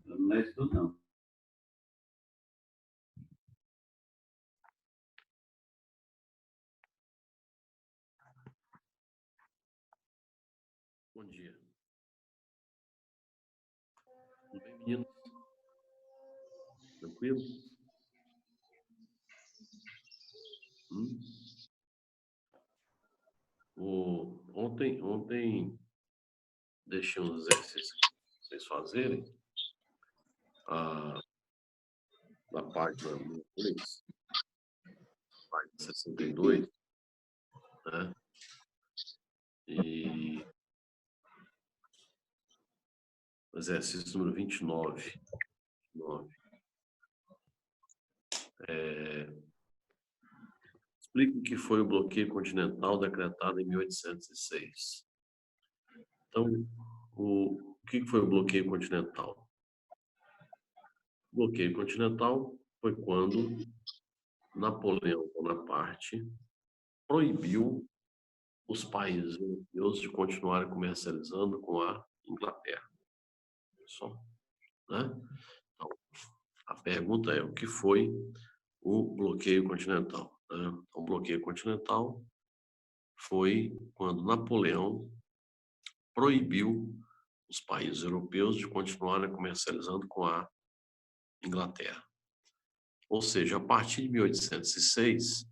Não é isso, não. Bom dia. Tudo bem, meninos? Tranquilo? Ontem deixei uns exercícios para vocês fazerem na página 3, página 62, né? E o exercício número 29. Explique o que foi o bloqueio continental decretado em 1806. Então, o que foi o bloqueio continental? O bloqueio continental foi quando Napoleão Bonaparte proibiu os países europeus de continuarem comercializando com a Inglaterra. Só, né? Então, a pergunta é: o que foi o bloqueio continental? Né? O bloqueio continental foi quando Napoleão proibiu os países europeus de continuarem comercializando com a Inglaterra. Ou seja, a partir de 1806,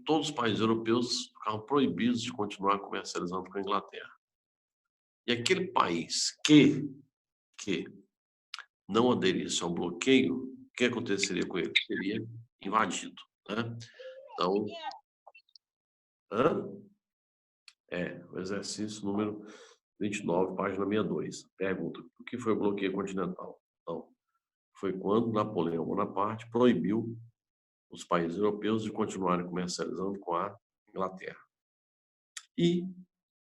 todos os países europeus ficaram proibidos de continuar comercializando com a Inglaterra. E aquele país que não aderisse ao bloqueio, o que aconteceria com ele? Seria invadido, né? Então, o exercício número 29, página 62. Pergunta: o que foi o bloqueio continental? Então, foi quando Napoleão Bonaparte proibiu os países europeus de continuarem comercializando com a Inglaterra. E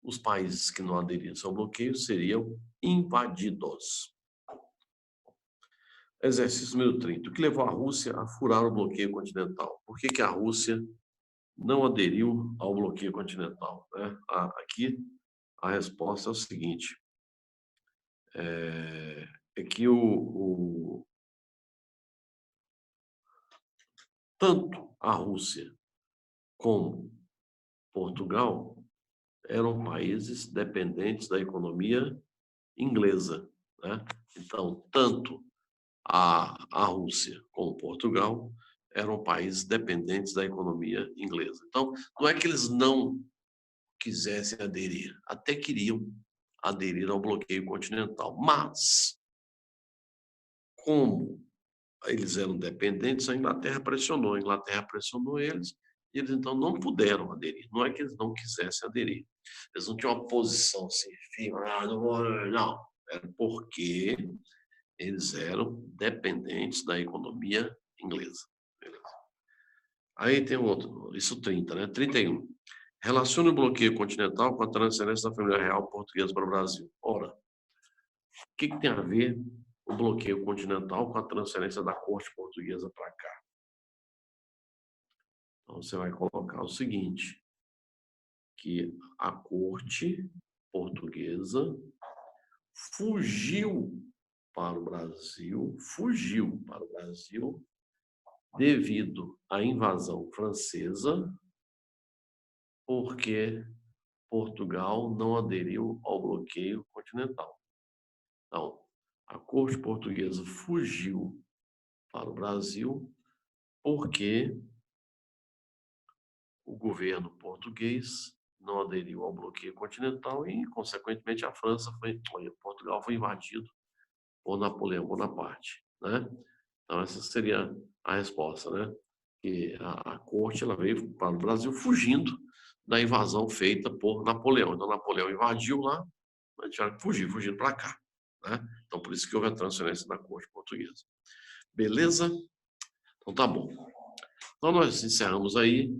os países que não aderissem ao bloqueio seriam invadidos. Exercício número 30. O que levou a Rússia a furar o bloqueio continental? Por que a Rússia não aderiu ao bloqueio continental? Né? Aqui a resposta é o seguinte: é que tanto a Rússia como Portugal eram países dependentes da economia inglesa, né? Então, tanto a Rússia como Portugal eram países dependentes da economia inglesa. Então, não é que eles não quisessem aderir, até queriam aderir ao bloqueio continental, mas como eles eram dependentes, a Inglaterra pressionou eles, e eles então não puderam aderir. Não é que eles não quisessem aderir, eles não tinham uma posição assim, firme, não, era porque eles eram dependentes da economia inglesa. Aí tem outro, isso 30, né? 31. Relacione o bloqueio continental com a transferência da família real portuguesa para o Brasil. Ora, o que tem a ver o bloqueio continental com a transferência da corte portuguesa para cá? Então, você vai colocar o seguinte, que a corte portuguesa fugiu para o Brasil devido à invasão francesa, porque Portugal não aderiu ao bloqueio continental. Então, a corte portuguesa fugiu para o Brasil porque o governo português não aderiu ao bloqueio continental e, consequentemente, Portugal foi invadido por Napoleão Bonaparte, né? Então, essa seria a resposta, né? Que a corte ela veio para o Brasil fugindo da invasão feita por Napoleão. Então, Napoleão invadiu lá, mas tiveram que fugindo para cá, né? Então, por isso que houve a transferência da corte portuguesa. Beleza? Então, tá bom. Então, nós encerramos aí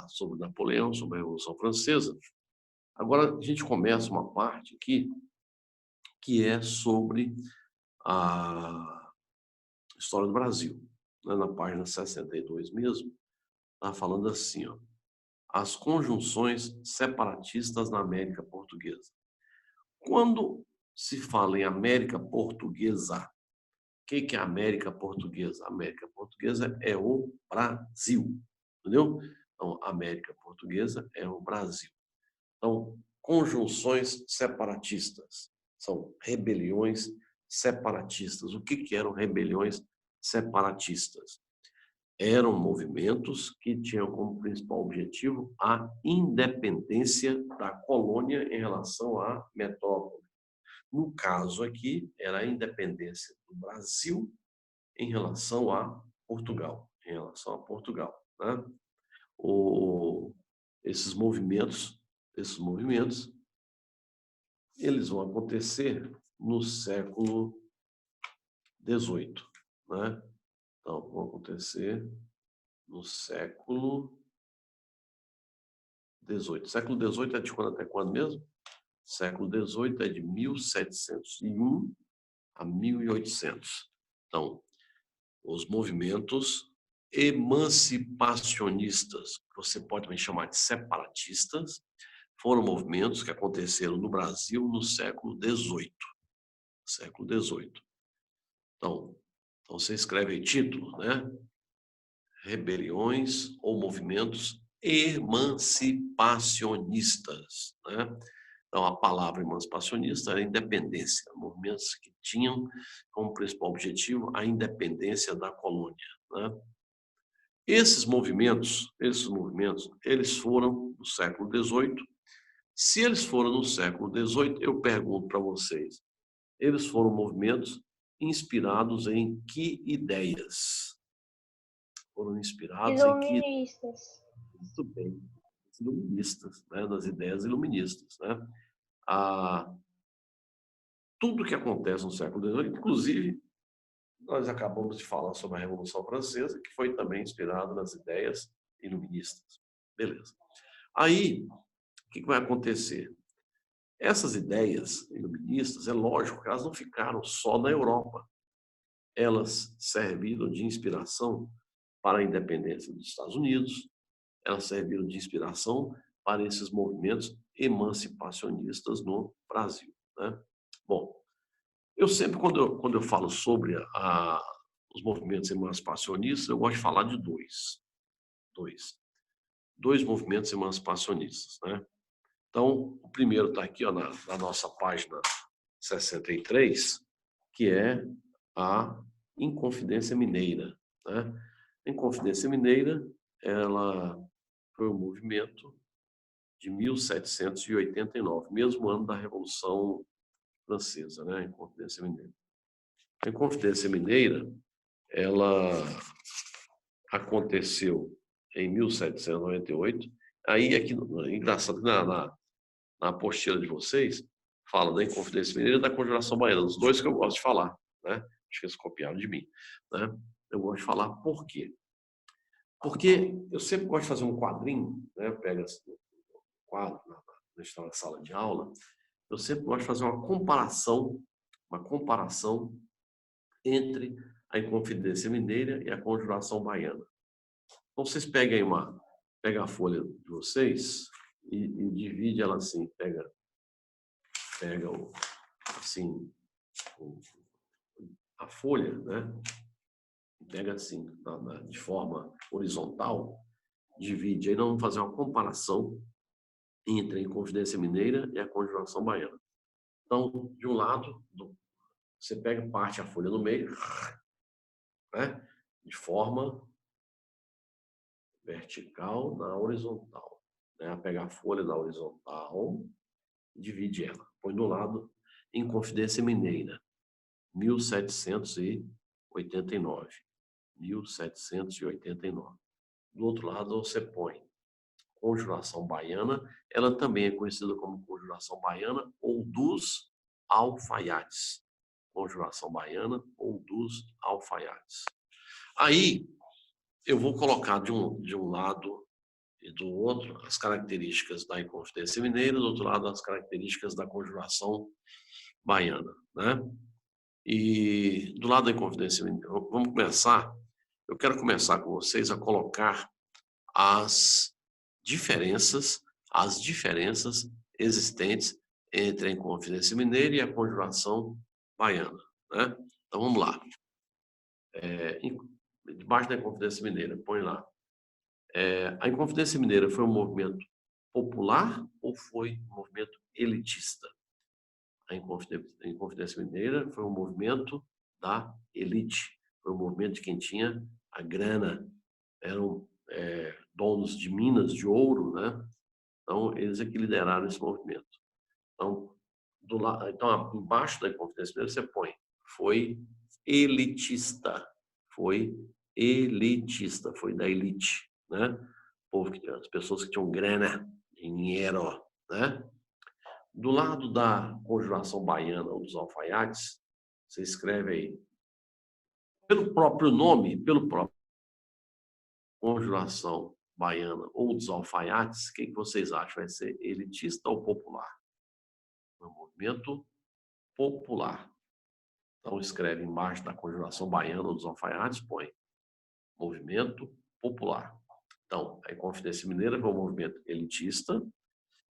sobre Napoleão, sobre a Revolução Francesa. Agora, a gente começa uma parte aqui que é sobre a história do Brasil. Né? Na página 62 mesmo, está falando assim, ó, as conjunções separatistas na América Portuguesa. Quando se fala em América Portuguesa. O que é a América Portuguesa? A América Portuguesa é o Brasil, entendeu? Então, a América Portuguesa é o Brasil. Então, conjunções separatistas são rebeliões separatistas. O que eram rebeliões separatistas? Eram movimentos que tinham como principal objetivo a independência da colônia em relação à metrópole. No caso aqui, era a independência do Brasil em relação a Portugal, né? Esses movimentos, eles vão acontecer no século XVIII, né? Então, vão acontecer no século XVIII. Século XVIII é de quando até quando mesmo? Século XVIII é de 1701 a 1800. Então, os movimentos emancipacionistas, que você pode também chamar de separatistas, foram movimentos que aconteceram no Brasil no século XVIII. Então você escreve aí título, né? Rebeliões ou movimentos emancipacionistas, né? Então, a palavra emancipacionista era independência, movimentos que tinham como principal objetivo a independência da colônia, né? Esses movimentos, eles foram no século XVIII. Se eles foram no século XVIII, eu pergunto para vocês, eles foram movimentos inspirados em que ideias? Foram inspirados em que... Iluministas. Muito bem, iluministas, né? Das ideias iluministas, né? Tudo que acontece no século XVIII, inclusive, nós acabamos de falar sobre a Revolução Francesa, que foi também inspirada nas ideias iluministas. Beleza. Aí, o que vai acontecer? Essas ideias iluministas, é lógico que elas não ficaram só na Europa. Elas serviram de inspiração para a independência dos Estados Unidos, elas serviram de inspiração para esses movimentos emancipacionistas no Brasil, né? Bom, eu sempre, quando eu falo sobre os movimentos emancipacionistas, eu gosto de falar de dois movimentos emancipacionistas, né? Então, o primeiro está aqui, ó, na nossa página 63, que é a Inconfidência Mineira, né? A Inconfidência Mineira, ela foi um movimento de 1789, mesmo ano da Revolução Francesa, né? A Inconfidência Mineira. A Inconfidência Mineira, ela aconteceu em 1798. Aí, aqui, engraçado, na apostila de vocês, fala da Inconfidência Mineira e da Conjuração Baiana, os dois que eu gosto de falar, né? Acho que eles copiaram de mim, né? Eu gosto de falar por quê? Porque eu sempre gosto de fazer um quadrinho, né? Eu pego assim, um quadro na sala de aula, eu sempre gosto de fazer uma comparação entre a Inconfidência Mineira e a Conjuração Baiana. Então, vocês pega a folha de vocês e divide ela assim, pega assim, a folha, né? Pega assim, de forma horizontal, divide. Aí nós vamos fazer uma comparação entre a Inconfidência Mineira e a Conjuração Baiana. Então, de um lado, você pega, parte a folha no meio, né? De forma vertical na horizontal, né? Pega a folha na horizontal, divide ela. Põe do lado Inconfidência Mineira, 1789. 1789. Do outro lado, você põe Conjuração Baiana, ela também é conhecida como Conjuração Baiana ou dos Alfaiates. Conjuração Baiana ou dos Alfaiates. Aí, eu vou colocar de um lado e do outro as características da Inconfidência Mineira, do outro lado as características da Conjuração Baiana, né? E do lado da Inconfidência Mineira, eu quero começar com vocês a colocar as diferenças existentes entre a Inconfidência Mineira e a Conjuração Baiana, né? Então vamos lá. Debaixo da Inconfidência Mineira, põe lá. A Inconfidência Mineira foi um movimento popular ou foi um movimento elitista? A Inconfidência Mineira foi um movimento da elite, foi um movimento de quem tinha a grana, eram donos de minas de ouro, né? Então, eles é que lideraram esse movimento. Então, embaixo da Inconfidência Mineira, você põe, foi elitista, foi da elite, né? As pessoas que tinham grana, dinheiro, né? Do lado da Conjuração Baiana ou dos alfaiates, você escreve aí, pelo próprio nome, pelo próprio Conjuração Baiana ou dos alfaiates, o que vocês acham? Vai ser elitista ou popular? É um movimento popular. Então, escreve embaixo da Conjuração Baiana ou dos alfaiates, põe movimento popular. Então, a Inconfidência Mineira foi um movimento elitista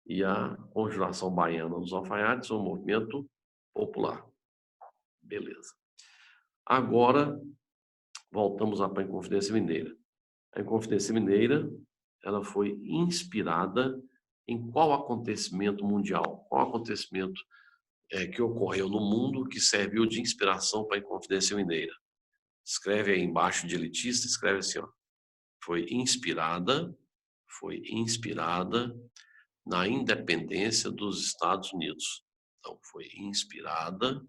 e a Conjuração Baiana dos alfaiates é um movimento popular. Beleza. Agora, voltamos lá para a Inconfidência Mineira. A Inconfidência Mineira, ela foi inspirada em qual acontecimento mundial? Qual acontecimento que ocorreu no mundo que serviu de inspiração para a Inconfidência Mineira? Escreve aí embaixo de elitista, escreve assim, ó. Foi inspirada na independência dos Estados Unidos. Então, foi inspirada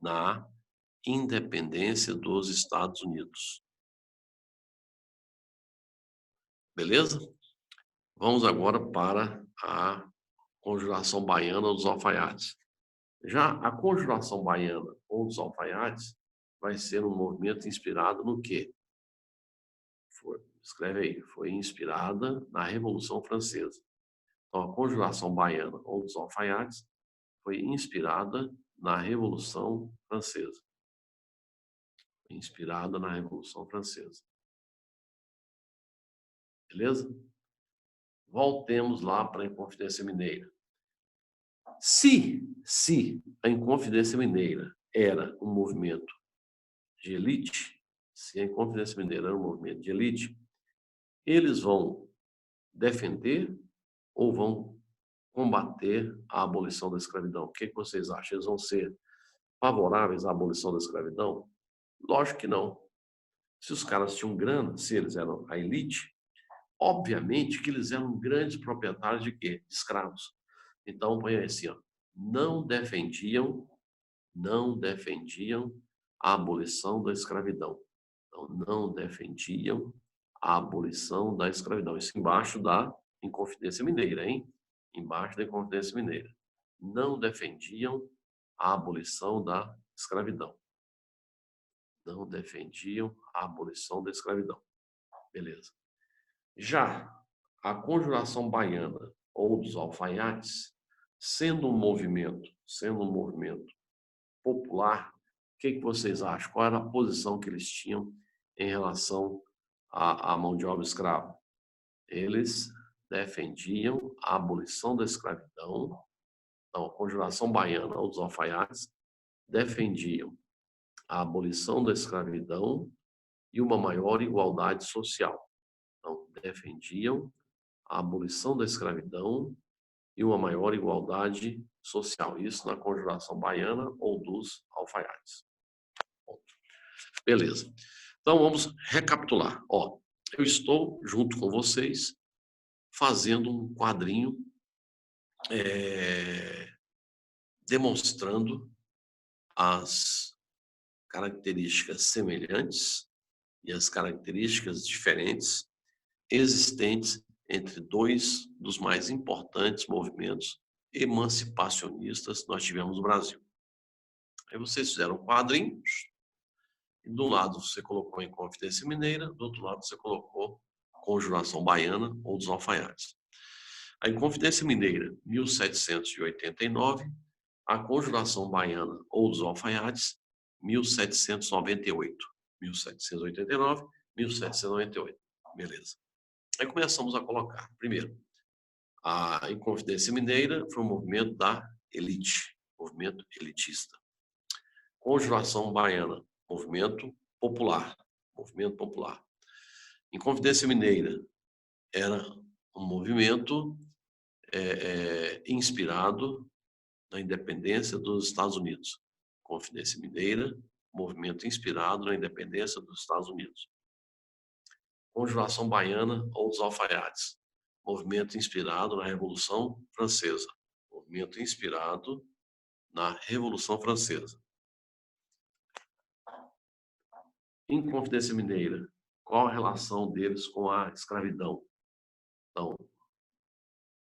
na independência dos Estados Unidos. Beleza? Vamos agora para a Conjuração Baiana dos alfaiates. Já a Conjuração Baiana ou dos alfaiates vai ser um movimento inspirado no quê? Escreve aí, foi inspirada na Revolução Francesa. Então, a Conjuração Baiana ou dos alfaiates foi inspirada na Revolução Francesa. Inspirada na Revolução Francesa. Beleza? Voltemos lá para a Inconfidência Mineira. Se a Inconfidência Mineira era um movimento de elite, se a Inconfidência Mineira era um movimento de elite, eles vão defender ou vão combater a abolição da escravidão? O que vocês acham? Eles vão ser favoráveis à abolição da escravidão? Lógico que não. Se os caras tinham grana, se eles eram a elite, obviamente que eles eram grandes proprietários de quê? De escravos. Então, põe assim, ó, não defendiam a abolição da escravidão. Então, não defendiam a abolição da escravidão. Isso embaixo da Inconfidência Mineira, hein? Embaixo da Inconfidência Mineira. Não defendiam a abolição da escravidão. Não defendiam a abolição da escravidão. Beleza. Já a Conjuração Baiana ou dos alfaiates, sendo um movimento popular, o que vocês acham? Qual era a posição que eles tinham em relação à mão de obra escrava? Eles defendiam a abolição da escravidão. Então, a Conjuração Baiana ou dos alfaiates defendiam a abolição da escravidão e uma maior igualdade social. Então, defendiam a abolição da escravidão e uma maior igualdade social. Isso na Conjuração Baiana ou dos alfaiates. Beleza. Então, vamos recapitular. Ó, eu estou, junto com vocês, fazendo um quadrinho demonstrando as características semelhantes e as características diferentes existentes entre dois dos mais importantes movimentos emancipacionistas que nós tivemos no Brasil. Aí vocês fizeram quadrinhos, e do lado você colocou a Inconfidência Mineira, do outro lado você colocou Conjuração Baiana ou dos alfaiates. A Inconfidência Mineira, 1789, a Conjuração Baiana ou dos alfaiates, 1798. 1789, 1798. Beleza. Aí começamos a colocar. Primeiro, a Inconfidência Mineira foi um movimento da elite, movimento elitista. Conjuração Baiana, movimento popular, movimento popular. Inconfidência Mineira era um movimento inspirado na independência dos Estados Unidos. Confidência Mineira, movimento inspirado na independência dos Estados Unidos. Conjuração Baiana ou dos Alfaiates, movimento inspirado na Revolução Francesa. Movimento inspirado na Revolução Francesa. Inconfidência Mineira, qual a relação deles com a escravidão? Então,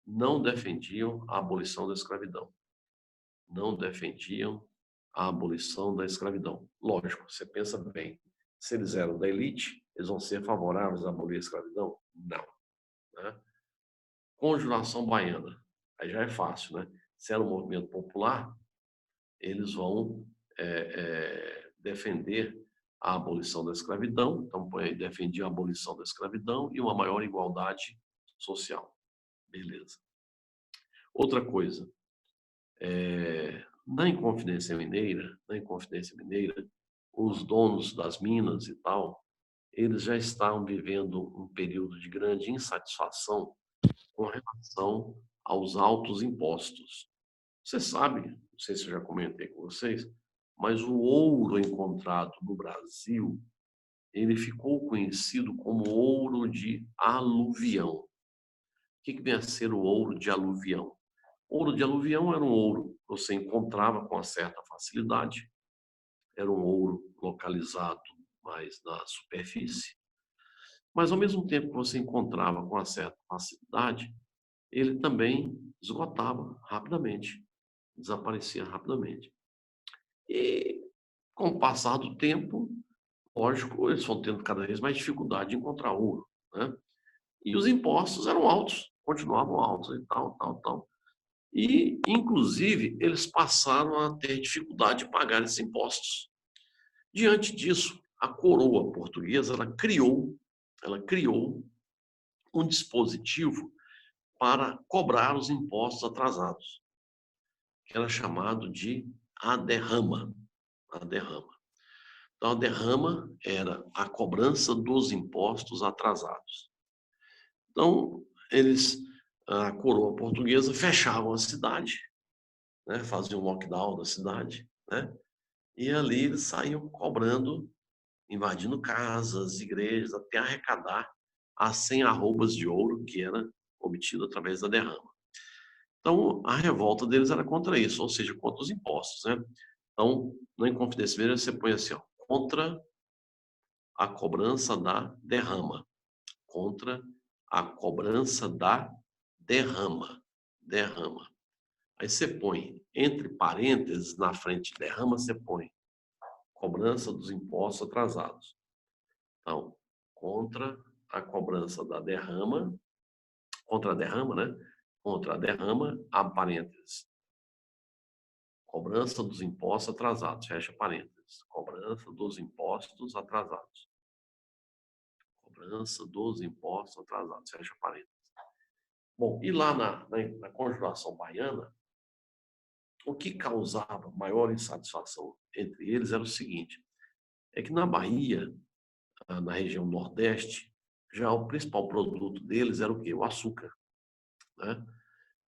não defendiam a abolição da escravidão. Não defendiam a abolição da escravidão. Lógico, você pensa bem, se eles eram da elite, eles vão ser favoráveis a abolir a escravidão? Não. Né? Conjuração Baiana, aí já é fácil, né? Se era um movimento popular, eles vão defender a abolição da escravidão, então defendiam a abolição da escravidão e uma maior igualdade social. Beleza. Outra coisa, na Inconfidência Mineira, os donos das minas e tal, eles já estavam vivendo um período de grande insatisfação com relação aos altos impostos. Você sabe, não sei se eu já comentei com vocês, mas o ouro encontrado no Brasil, ele ficou conhecido como ouro de aluvião. O que vem a ser o ouro de aluvião? Ouro de aluvião era um ouro que você encontrava com uma certa facilidade, era um ouro localizado mais na superfície, mas ao mesmo tempo que você encontrava com uma certa facilidade, ele também esgotava rapidamente, desaparecia rapidamente. E com o passar do tempo, lógico, eles vão tendo cada vez mais dificuldade de encontrar ouro, né? E os impostos eram altos, continuavam altos e tal. E, inclusive, eles passaram a ter dificuldade de pagar esses impostos. Diante disso, a coroa portuguesa ela criou um dispositivo para cobrar os impostos atrasados, que era chamado de aderrama. Então, a derrama era a cobrança dos impostos atrasados. Então, a coroa portuguesa fechavam a cidade, né, faziam um lockdown da cidade, né, e ali eles saíam cobrando, invadindo casas, igrejas, até arrecadar as 100 arrobas de ouro que era obtido através da derrama. Então, a revolta deles era contra isso, ou seja, contra os impostos, né? Então, na Inconfidência Mineira, você põe assim, ó, contra a cobrança da derrama. Contra a cobrança da derrama. Aí você põe, entre parênteses, na frente de derrama, você põe cobrança dos impostos atrasados. Então, contra a cobrança da derrama, contra a derrama, né? Contra a derrama, abre parênteses. Cobrança dos impostos atrasados, fecha parênteses. Cobrança dos impostos atrasados. Cobrança dos impostos atrasados, fecha parênteses. Bom, e lá na Conjuração Baiana, o que causava maior insatisfação entre eles era o seguinte, é que na Bahia, na região Nordeste, já o principal produto deles era o quê? O açúcar, né?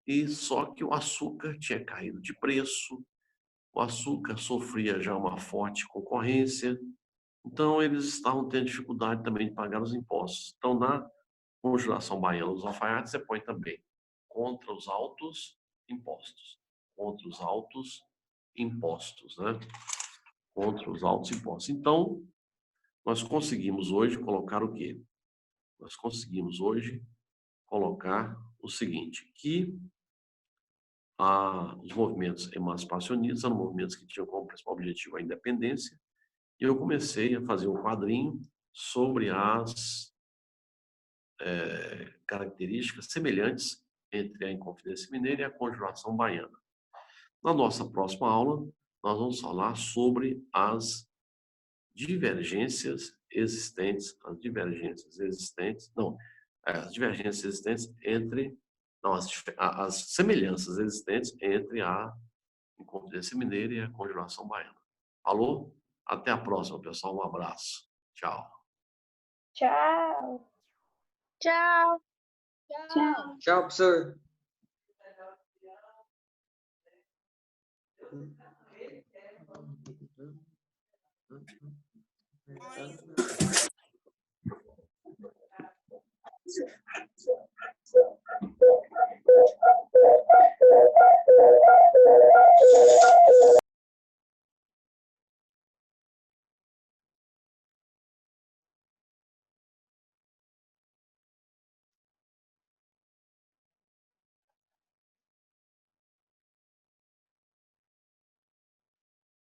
E só que o açúcar tinha caído de preço, o açúcar sofria já uma forte concorrência, então eles estavam tendo dificuldade também de pagar os impostos. Então, na Conjuração Baiana dos Alfaiates, você põe também contra os altos impostos. Contra os altos impostos, né? Contra os altos impostos. Então, nós conseguimos hoje colocar o quê? Nós conseguimos hoje colocar o seguinte, que os movimentos emancipacionistas eram movimentos que tinham como principal objetivo a independência, e eu comecei a fazer um quadrinho sobre as características semelhantes entre a Inconfidência Mineira e a Conjuração Baiana. Na nossa próxima aula, nós vamos falar sobre as divergências existentes entre, as semelhanças existentes entre a Inconfidência Mineira e a Conjuração Baiana. Falou? Até a próxima, pessoal. Um abraço. Tchau. Tchau. Tchau. Tchau. Tchau, professor.